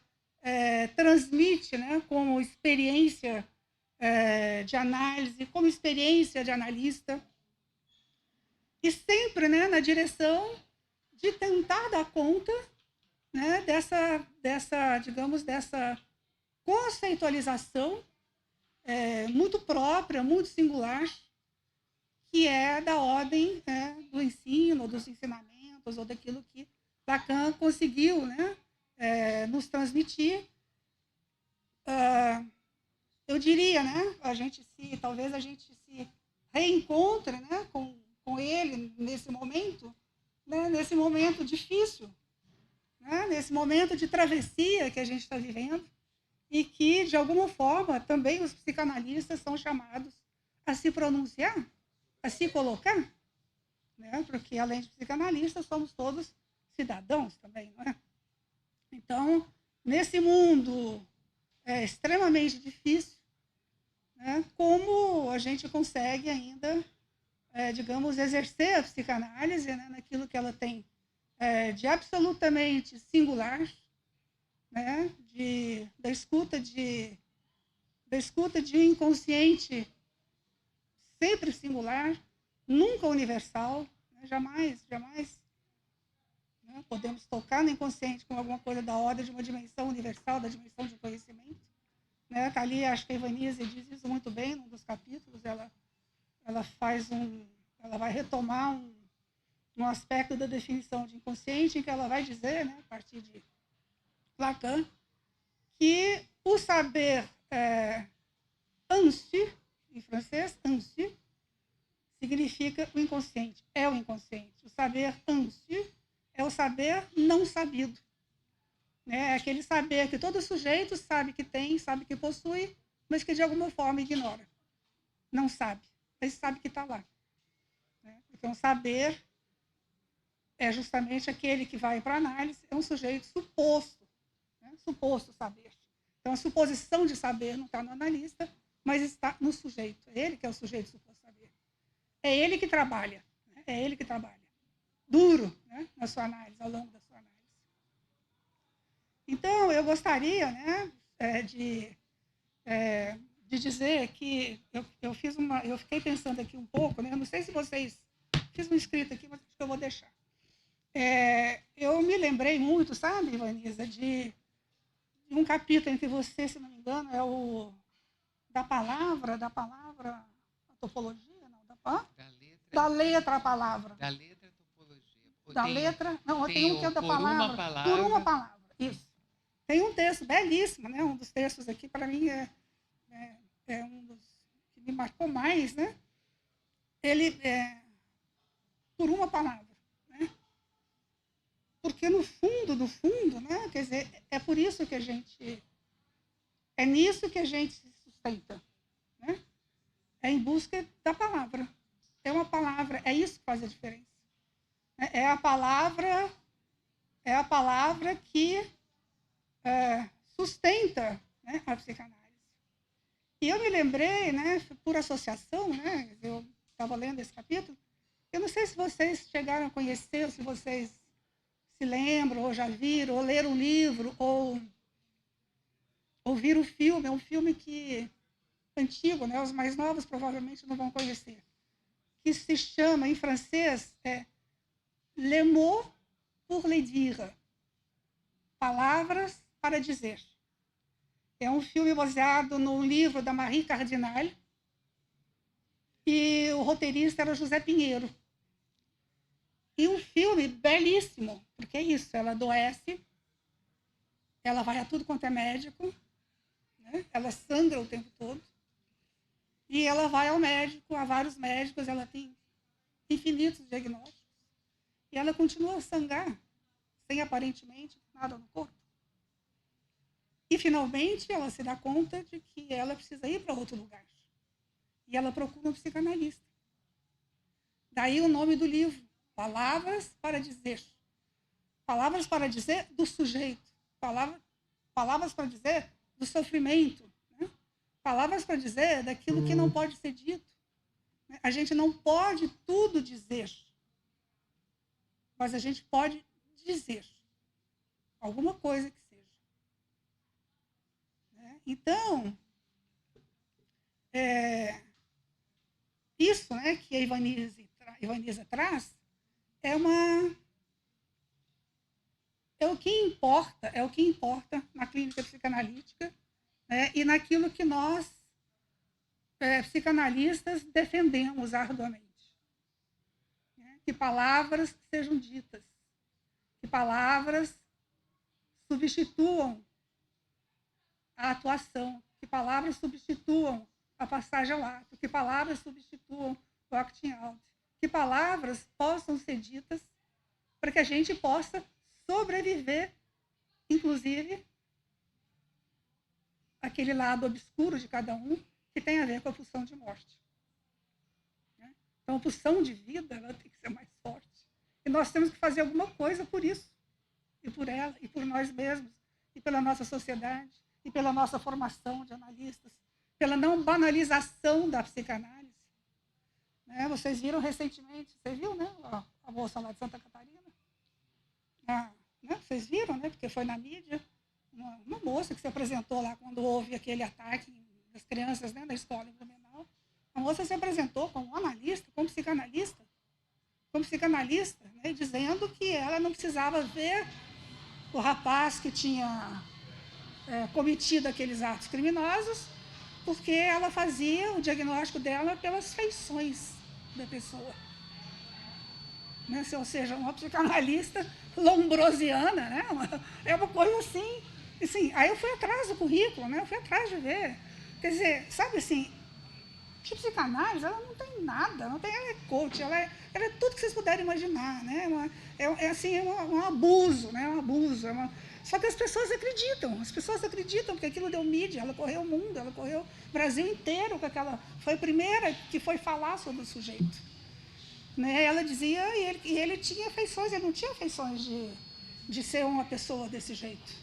transmite, né, como experiência de análise, como experiência de analista, e sempre, né, na direção de tentar dar conta, né, digamos, dessa conceitualização muito própria, muito singular, que é da ordem do ensino, dos ensinamentos, ou daquilo que Lacan conseguiu, né, nos transmitir. Eu diria, né, talvez a gente se reencontre, né, com ele nesse momento, né, nesse momento difícil, né, nesse momento de travessia que a gente está vivendo, e que, de alguma forma, também os psicanalistas são chamados a se pronunciar, a se colocar, né? Porque, além de psicanalistas, somos todos cidadãos também, não é? Então, nesse mundo extremamente difícil, né, como a gente consegue ainda, digamos, exercer a psicanálise, né, naquilo que ela tem de absolutamente singular, né, da escuta de um inconsciente sempre singular, nunca universal, né, jamais, né, podemos tocar no inconsciente com alguma coisa da ordem de uma dimensão universal, da dimensão de conhecimento. Né? Tá ali, acho que a Ivanise diz isso muito bem num dos capítulos, ela vai retomar um aspecto da definição de inconsciente, em que ela vai dizer, né, a partir de Lacan, que o saber ansi, em francês, ansi, significa o inconsciente, é o inconsciente. O saber ansi é o saber não sabido. É aquele saber que todo sujeito sabe que tem, sabe que possui, mas que de alguma forma ignora. Não sabe, mas sabe que está lá. Então, saber é justamente aquele que vai para a análise, é um sujeito suposto, né? Suposto saber. Então, a suposição de saber não está no analista, mas está no sujeito. É ele que é o sujeito suposto saber. É ele que trabalha, né? É ele que trabalha. Duro, né, na sua análise, ao longo da sua análise. Então, eu gostaria, né, de dizer que eu fiquei pensando aqui um pouco, né, não sei se vocês, fiz um escrito aqui, mas acho que eu vou deixar. Eu me lembrei muito, sabe, Ivanisa, de um capítulo em que você, se não me engano, é o da palavra, a topologia, não, da letra à palavra. Da letra à topologia. Da letra, não, tem um que é da palavra. Por uma palavra, isso. Tem um texto belíssimo, né? Um dos textos aqui, para mim, é um dos que me marcou mais, né? Ele é por uma palavra, né? Porque no fundo, né? Quer dizer, é por isso que é nisso que a gente se sustenta, né? É em busca da palavra. É uma palavra, é isso que faz a diferença. É a palavra que sustenta, né, a psicanálise. E eu me lembrei, né, por associação, né, eu estava lendo esse capítulo, eu não sei se vocês chegaram a conhecer, ou se vocês se lembram, ou já viram, ou leram um livro, ou viram o filme, é um filme antigo, né, os mais novos provavelmente não vão conhecer, que se chama, em francês, Le mot pour le dire, palavras para dizer. É um filme baseado no livro da Marie Cardinal, e o roteirista era José Pinheiro. E um filme belíssimo, porque é isso, ela adoece, ela vai a tudo quanto é médico, né? Ela sangra o tempo todo, e ela vai ao médico, a vários médicos, ela tem infinitos diagnósticos, e ela continua a sangrar, sem aparentemente nada no corpo. E, finalmente, ela se dá conta de que ela precisa ir para outro lugar. E ela procura um psicanalista. Daí o nome do livro, Palavras para Dizer. Palavras para dizer do sujeito. Palavras para dizer do sofrimento. Né? Palavras para dizer daquilo que não pode ser dito. A gente não pode tudo dizer. Mas a gente pode dizer alguma coisa que seja. Então, isso, né, que a Ivaniza traz é o que importa na clínica psicanalítica, né, e naquilo que nós, psicanalistas, defendemos arduamente. Né, que palavras sejam ditas, que palavras substituam a atuação, que palavras substituam a passagem ao ato, que palavras substituam o acting out, que palavras possam ser ditas para que a gente possa sobreviver, inclusive, aquele lado obscuro de cada um, que tem a ver com a pulsão de morte. Então, a pulsão de vida, ela tem que ser mais forte. E nós temos que fazer alguma coisa por isso, e por ela, e por nós mesmos, e pela nossa sociedade, e pela nossa formação de analistas, pela não banalização da psicanálise. Né? Vocês viram recentemente, você viu, né? A moça lá de Santa Catarina? Né? Vocês viram, né? Porque foi na mídia, uma moça que se apresentou lá quando houve aquele ataque das crianças, né, na escola em Blumenau. A moça se apresentou como analista, como psicanalista, né, dizendo que ela não precisava ver o rapaz que tinha cometido aqueles atos criminosos, porque ela fazia o diagnóstico dela pelas feições da pessoa. Né? Ou seja, uma psicanalista lombrosiana, né? É uma coisa assim. Aí eu fui atrás do currículo, né? Eu fui atrás de ver. Quer dizer, sabe assim, que psicanálise, ela não tem nada, ela é coach, ela é tudo que vocês puderem imaginar, né? Um abuso, né? Um abuso, Só que as pessoas acreditam porque aquilo deu mídia, ela correu o mundo, ela correu o Brasil inteiro com aquela. Foi a primeira que foi falar sobre o sujeito. Né? Ela dizia, e ele tinha feições, ele não tinha feições de ser uma pessoa desse jeito.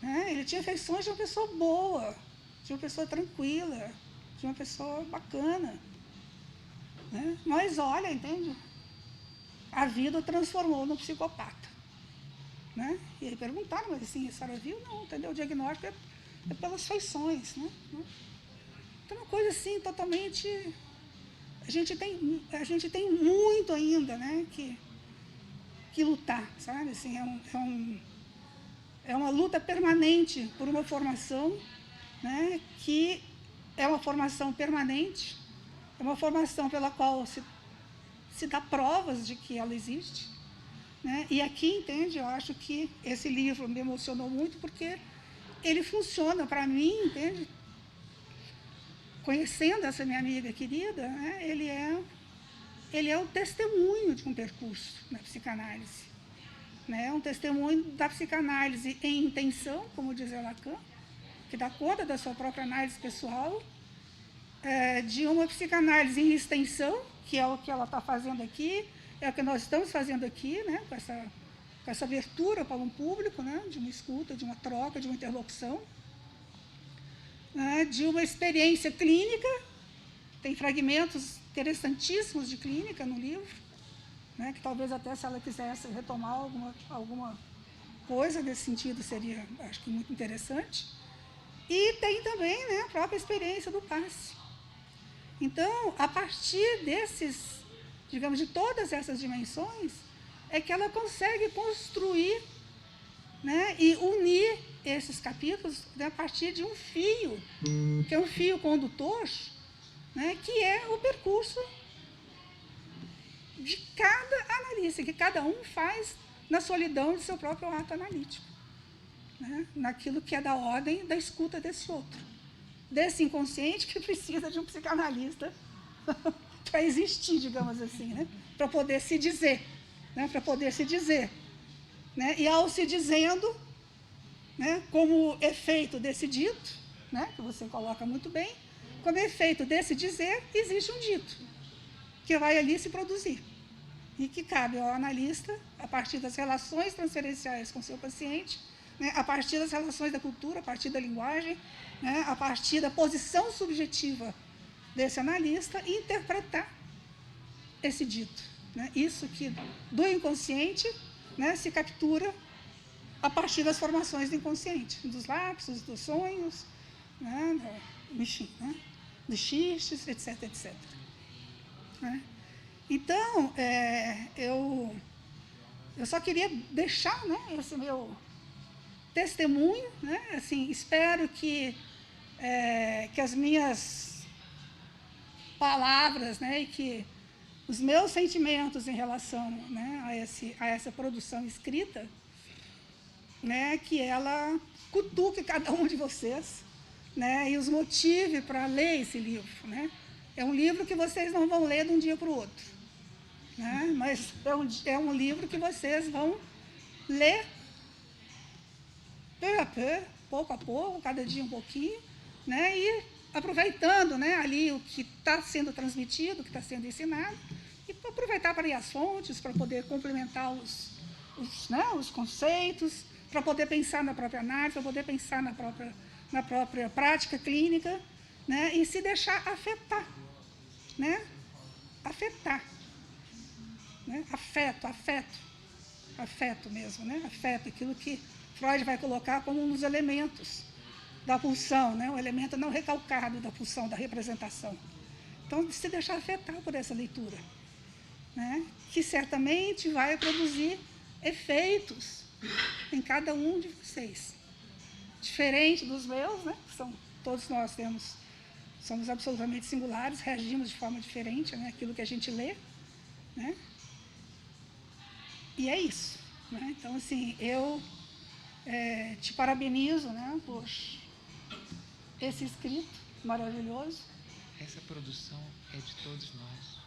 Né? Ele tinha feições de uma pessoa boa, de uma pessoa tranquila, de uma pessoa bacana. Né? Mas olha, entende? A vida o transformou num psicopata. Né? E aí perguntaram, mas assim, a senhora viu? Não, entendeu? O diagnóstico é pelas feições. Né? Então, uma coisa assim, totalmente... A gente tem muito ainda, né, que lutar, sabe? Assim, é uma luta permanente por uma formação, né, que é uma formação permanente, é uma formação pela qual se dá provas de que ela existe. Né? E aqui, entende, eu acho que esse livro me emocionou muito porque ele funciona para mim, entende? Conhecendo essa minha amiga querida, né? ele é o testemunho de um percurso na psicanálise. Né? Um testemunho da psicanálise em intenção, como diz Lacan, que dá conta da sua própria análise pessoal, de uma psicanálise em extensão, que é o que ela está fazendo aqui, é o que nós estamos fazendo aqui, né? com essa abertura para um público, né? De uma escuta, de uma troca, de uma interlocução, né? De uma experiência clínica, tem fragmentos interessantíssimos de clínica no livro, né? Que talvez até se ela quisesse retomar alguma coisa nesse sentido seria, acho que, muito interessante. E tem também, né, a própria experiência do passe. Então, a partir desses, digamos, de todas essas dimensões, é que ela consegue construir, né, e unir esses capítulos, né, a partir de um fio, que é um fio condutor, né, que é o percurso de cada analista, que cada um faz na solidão de seu próprio ato analítico. né, naquilo que é da ordem da escuta desse outro, desse inconsciente que precisa de um psicanalista para existir, digamos assim, né, para poder se dizer, né, para poder se dizer. Né, e ao se dizendo, né, como efeito desse dito, né, que você coloca muito bem, como efeito desse dizer, existe um dito, que vai ali se produzir. E que cabe ao analista, a partir das relações transferenciais com o seu paciente, né, a partir das relações da cultura, a partir da linguagem, né, a partir da posição subjetiva desse analista, interpretar esse dito. Né, isso que do inconsciente, né, se captura a partir das formações do inconsciente, dos lapsos, dos sonhos, né, enfim, né, dos xistes, etc, etc. Né? Então, eu só queria deixar, né, esse meu testemunho, né, assim, espero que as minhas palavras, né, e que os meus sentimentos em relação, né, a essa produção escrita, né, que ela cutuque cada um de vocês, né, e os motive para ler esse livro. Né? É um livro que vocês não vão ler de um dia para o outro, né, mas é um livro que vocês vão ler peu à peu, pouco a pouco, cada dia um pouquinho, né, e aproveitando, né, ali o que está sendo transmitido, o que está sendo ensinado, e aproveitar para ir às fontes, para poder complementar os conceitos, para poder pensar na própria análise, para poder pensar na própria prática clínica, né, e se deixar afetar. Né? Afetar. Né? Afeto mesmo. Né? Afeto, aquilo que Freud vai colocar como um dos elementos da pulsão, né? Um elemento não recalcado da pulsão, da representação. Então, se deixar afetar por essa leitura, né, que certamente vai produzir efeitos em cada um de vocês. Diferente dos meus, né, todos nós somos absolutamente singulares, reagimos de forma diferente, né, àquilo que a gente lê. Né, e é isso. Né, então, assim, eu te parabenizo, né, por esse escrito maravilhoso. Essa produção é de todos nós.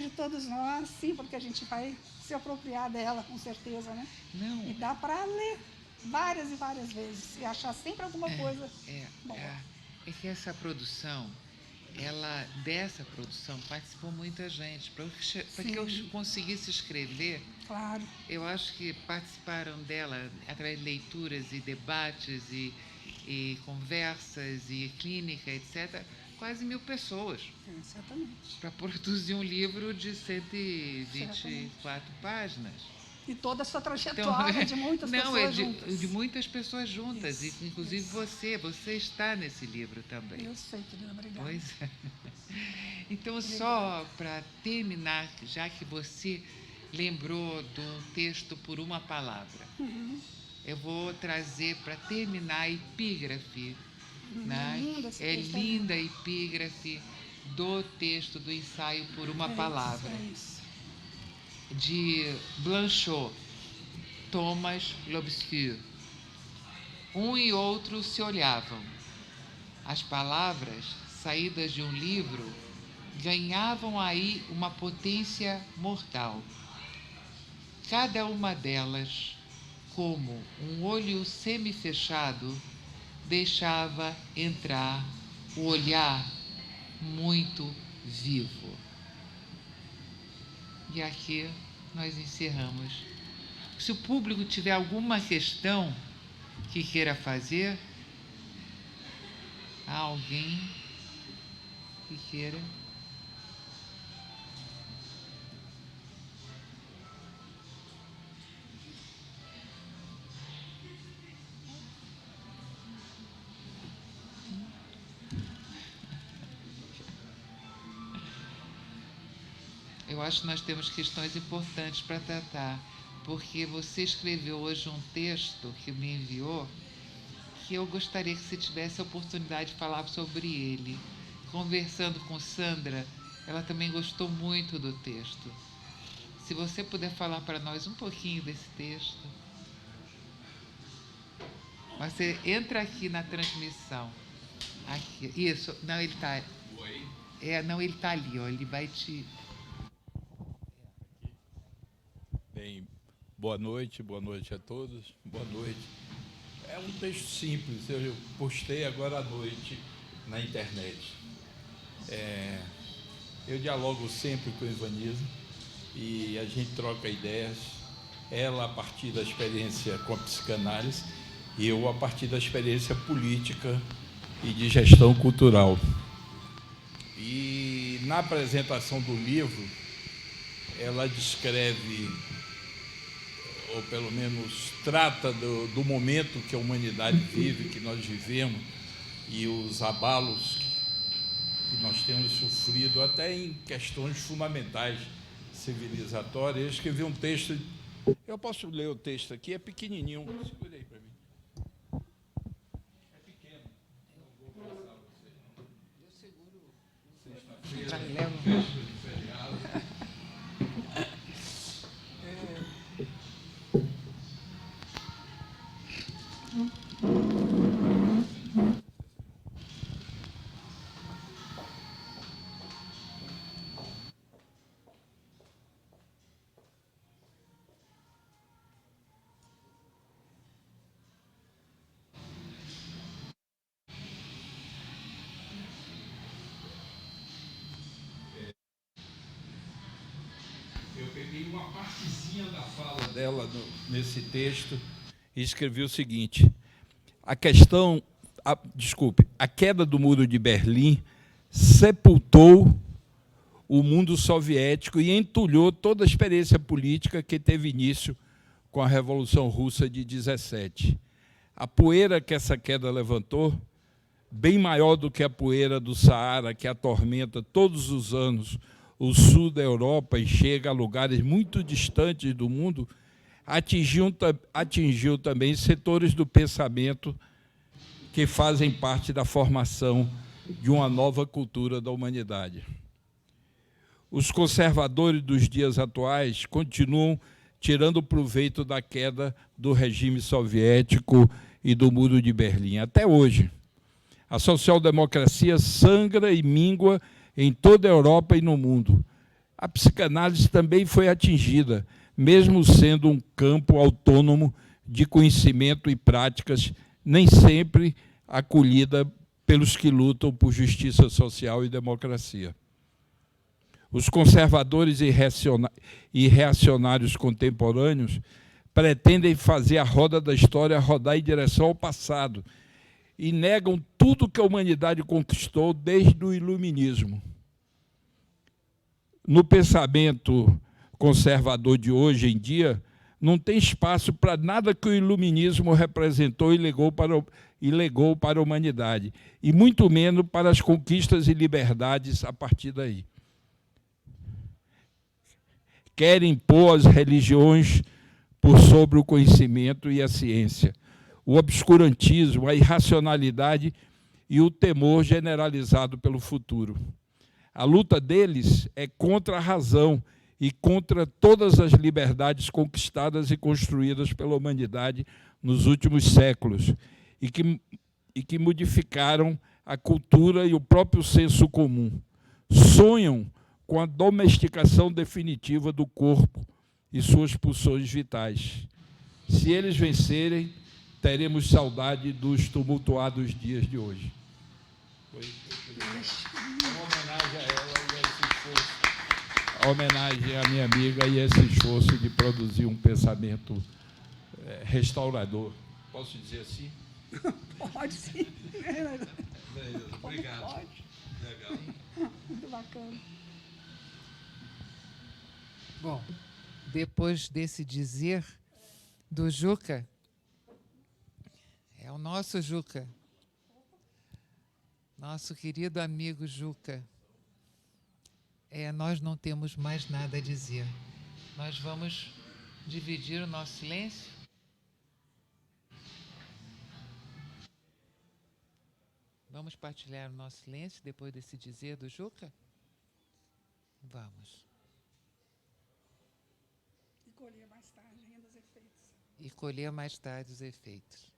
De todos nós, sim, porque a gente vai se apropriar dela, com certeza, né? Não. E dá para ler várias e várias vezes e achar sempre alguma coisa boa. É que essa produção, dessa produção participou muita gente. Para que eu conseguisse escrever, claro, eu acho que participaram dela através de leituras e debates e conversas e clínica, etc., quase 1000 pessoas. Exatamente. Para produzir um livro de 124 páginas. E toda a sua trajetória de muitas pessoas juntas. De muitas pessoas juntas. Isso, e inclusive isso. Você está nesse livro também. Eu sei, querida, obrigada. Pois é. Então, só para terminar, já que você lembrou do texto por uma palavra, eu vou trazer para terminar a epígrafe. Né? É linda a epígrafe do texto do ensaio por uma palavra. De Blanchot, Thomas L'Obscur. Um e outro se olhavam. As palavras, saídas de um livro, ganhavam aí uma potência mortal. Cada uma delas, como um olho semifechado, deixava entrar o olhar muito vivo. E aqui nós encerramos. Se o público tiver alguma questão que queira fazer, há alguém que queira? Eu acho que nós temos questões importantes para tratar, porque você escreveu hoje um texto que me enviou, que eu gostaria que você tivesse a oportunidade de falar sobre ele. Conversando com Sandra, ela também gostou muito do texto. Se você puder falar para nós um pouquinho desse texto. Você entra aqui na transmissão. Aqui. Isso. Não, ele está. Não, ele está ali, ó. Ele vai te. Bem, boa noite a todos. Boa noite. É um texto simples, eu postei agora à noite na internet. Eu dialogo sempre com a Ivanisa e a gente troca ideias. Ela a partir da experiência com a psicanálise e eu a partir da experiência política e de gestão cultural. E na apresentação do livro, ela descreve, ou pelo menos trata do momento que a humanidade vive, que nós vivemos, e os abalos que nós temos sofrido, até em questões fundamentais civilizatórias. Eu escrevi um texto, eu posso ler o texto aqui, é pequenininho, segura aí para mim. É pequeno, não vou passar você. Eu seguro. Sexta-feira, festa de feriado. Eu peguei uma partezinha da fala dela nesse texto e escrevi o seguinte: a queda do Muro de Berlim sepultou o mundo soviético e entulhou toda a experiência política que teve início com a Revolução Russa de 17. A poeira que essa queda levantou, bem maior do que a poeira do Saara, que atormenta todos os anos o sul da Europa e chega a lugares muito distantes do mundo, atingiu também setores do pensamento que fazem parte da formação de uma nova cultura da humanidade. Os conservadores dos dias atuais continuam tirando proveito da queda do regime soviético e do Muro de Berlim. Até hoje, a social-democracia sangra e míngua em toda a Europa e no mundo. A psicanálise também foi atingida, mesmo sendo um campo autônomo de conhecimento e práticas, nem sempre acolhida pelos que lutam por justiça social e democracia. Os conservadores e reacionários contemporâneos pretendem fazer a roda da história rodar em direção ao passado e negam tudo que a humanidade conquistou desde o Iluminismo. No pensamento conservador de hoje em dia, não tem espaço para nada que o Iluminismo representou e legou para a humanidade, e muito menos para as conquistas e liberdades a partir daí. Querem impor as religiões por sobre o conhecimento e a ciência, o obscurantismo, a irracionalidade e o temor generalizado pelo futuro. A luta deles é contra a razão e contra todas as liberdades conquistadas e construídas pela humanidade nos últimos séculos e que modificaram a cultura e o próprio senso comum. Sonham com a domesticação definitiva do corpo e suas pulsões vitais. Se eles vencerem, teremos saudade dos tumultuados dias de hoje. Uma homenagem a ela e a esse esforço. A homenagem à minha amiga e esse esforço de produzir um pensamento restaurador. Posso dizer assim? Pode sim. Obrigado. Pode. Legal. Muito bacana. Bom, depois desse dizer do Juca, é o nosso Juca, nosso querido amigo Juca. Nós não temos mais nada a dizer. Nós vamos dividir o nosso silêncio. Vamos partilhar o nosso silêncio depois desse dizer do Juca? Vamos. E colher mais tarde ainda os efeitos. E colher mais tarde os efeitos.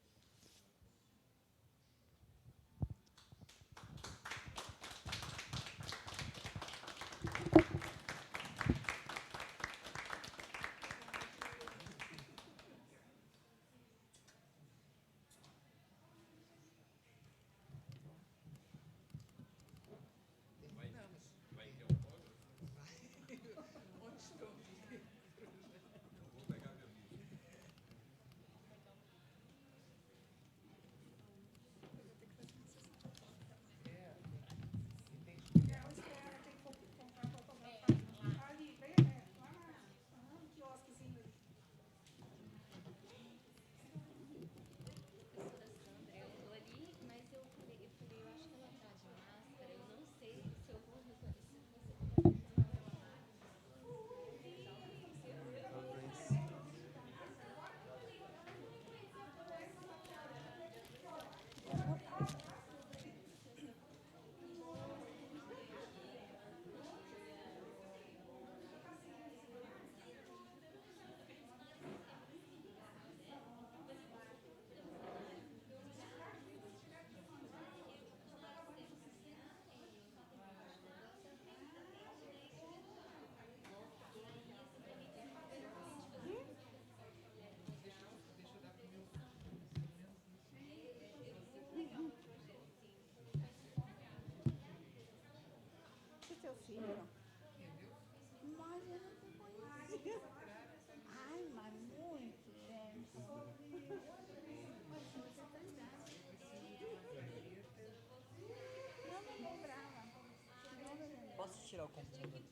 tirar o computador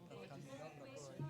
pra ficar melhor pra cor.